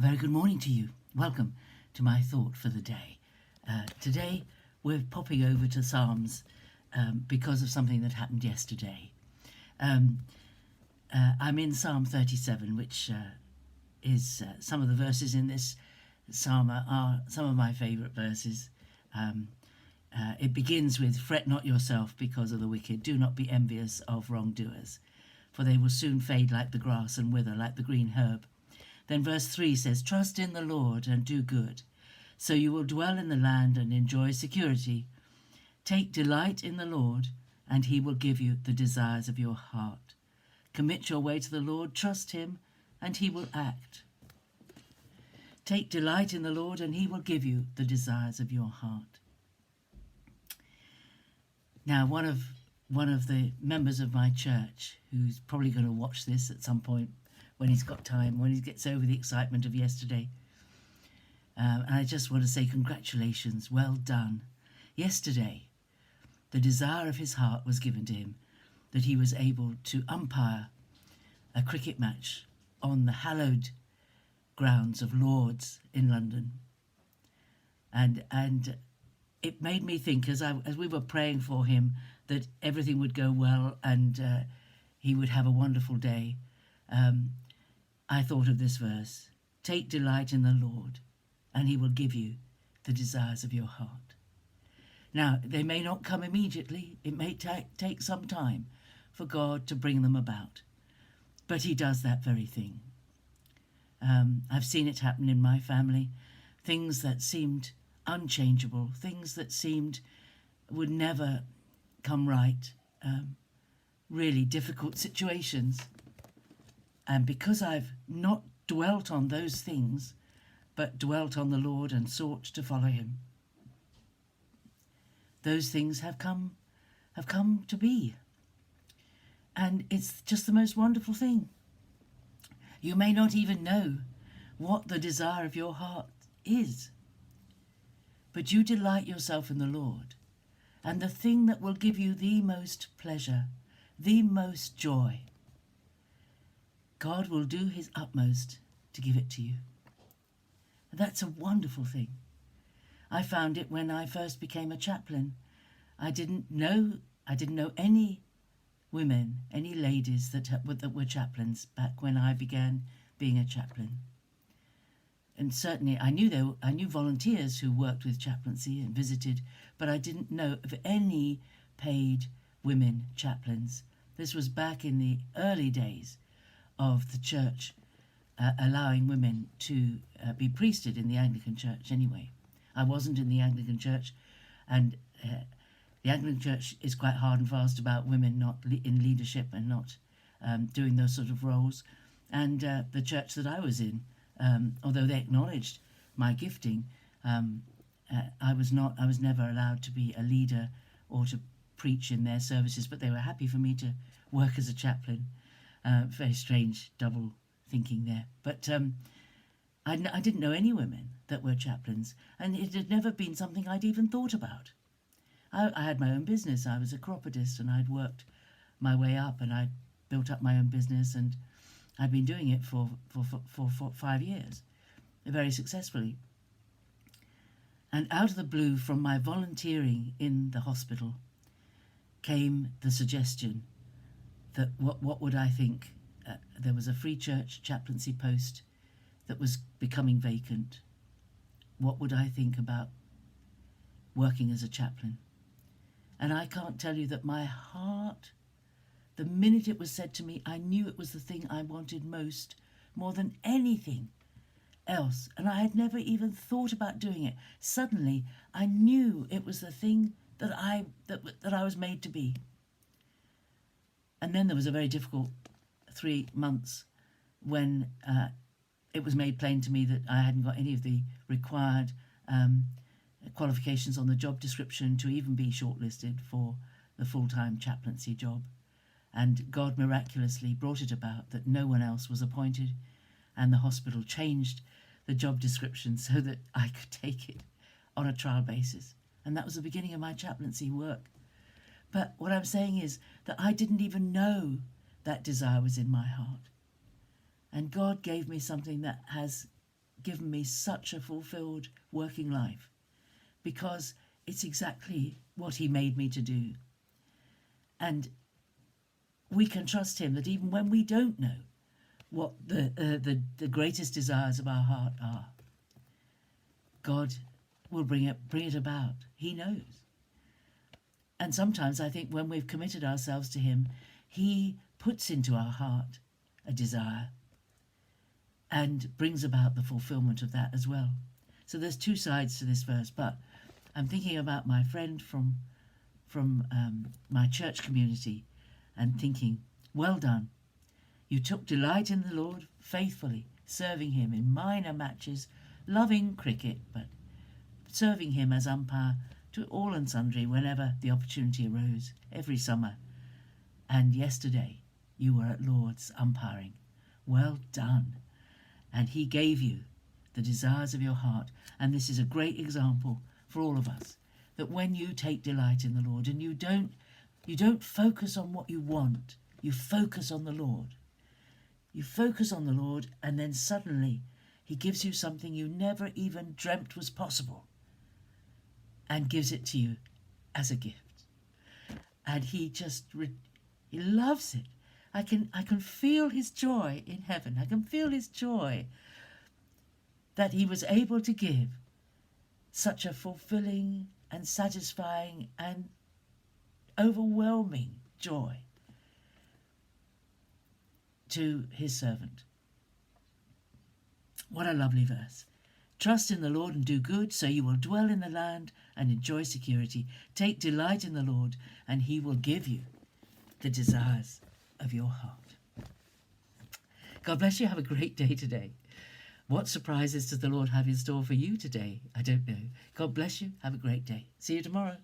very good morning to you. Welcome to my thought for the day. Today we're popping over to Psalms because of something that happened yesterday. I'm in Psalm 37, which is some of the verses in this psalm are some of my favourite verses. It begins with, "Fret not yourself because of the wicked. Do not be envious of wrongdoers, for they will soon fade like the grass and wither like the green herb." Then verse 3 says, "Trust in the Lord and do good, so you will dwell in the land and enjoy security. Take delight in the Lord, and he will give you the desires of your heart. Commit your way to the Lord, trust him, and he will act." Take delight in the Lord, and he will give you the desires of your heart. Now, one of the members of my church, who's probably going to watch this at some point when he's got time, when he gets over the excitement of yesterday, and I just want to say congratulations, well done. Yesterday, the desire of his heart was given to him, that he was able to umpire a cricket match on the hallowed grounds of Lord's in London. And it made me think, as we were praying for him, that everything would go well and he would have a wonderful day. I thought of this verse: "Take delight in the Lord, and he will give you the desires of your heart." Now, they may not come immediately. It may take some time for God to bring them about, but he does that very thing. I've seen it happen in my family. Things that seemed unchangeable, things that seemed would never come right, really difficult situations. And because I've not dwelt on those things, but dwelt on the Lord and sought to follow him, those things have come to be. And it's just the most wonderful thing. You may not even know what the desire of your heart is, but you delight yourself in the Lord, and the thing that will give you the most pleasure, the most joy, God will do his utmost to give it to you. And that's a wonderful thing. I found it when I first became a chaplain. I didn't know any women, any ladies that were chaplains back when I began being a chaplain. And certainly I knew volunteers who worked with chaplaincy and visited, but I didn't know of any paid women chaplains. This was back in the early days of the church allowing women to be priested in the Anglican Church anyway. I wasn't in the Anglican Church, and the Anglican Church is quite hard and fast about women not in leadership and not doing those sort of roles. And the church that I was in, although they acknowledged my gifting, I was never allowed to be a leader or to preach in their services, but they were happy for me to work as a chaplain. Very strange double thinking there. But I didn't know any women that were chaplains, and it had never been something I'd even thought about. I had my own business. I was a chiropodist, and I'd worked my way up, and I'd built up my own business, and I'd been doing it for 5 years, very successfully. And out of the blue, from my volunteering in the hospital, came the suggestion that what would I think? There was a free church chaplaincy post that was becoming vacant. What would I think about working as a chaplain? And I can't tell you that my heart, the minute it was said to me, I knew it was the thing I wanted most, more than anything else. And I had never even thought about doing it. Suddenly, I knew it was the thing that I was made to be. And then there was a very difficult 3 months when it was made plain to me that I hadn't got any of the required qualifications on the job description to even be shortlisted for the full-time chaplaincy job. And God miraculously brought it about that no one else was appointed, and the hospital changed the job description so that I could take it on a trial basis. And that was the beginning of my chaplaincy work. But what I'm saying is that I didn't even know that desire was in my heart. And God gave me something that has given me such a fulfilled working life, because it's exactly what he made me to do. And we can trust him that even when we don't know what the greatest desires of our heart are, God will bring it about. He knows. And sometimes I think when we've committed ourselves to him, he puts into our heart a desire and brings about the fulfillment of that as well. So there's two sides to this verse, but I'm thinking about my friend from my church community and thinking, well done. You took delight in the Lord faithfully, serving him in minor matches, loving cricket, but serving him as umpire to all and sundry whenever the opportunity arose, every summer. And yesterday you were at Lord's umpiring. Well done. And he gave you the desires of your heart. And this is a great example for all of us, that when you take delight in the Lord and you don't focus on what you want, you focus on the Lord. You focus on the Lord, and then suddenly he gives you something you never even dreamt was possible and gives it to you as a gift. And he loves it. I can feel his joy in heaven. I can feel his joy that he was able to give such a fulfilling and satisfying and overwhelming joy to his servant. What a lovely verse. Trust in the Lord and do good, so you will dwell in the land and enjoy security. Take delight in the Lord, and he will give you the desires of your heart. God bless you. Have a great day today. What surprises does the Lord have in store for you today? I don't know. God bless you. Have a great day. See you tomorrow.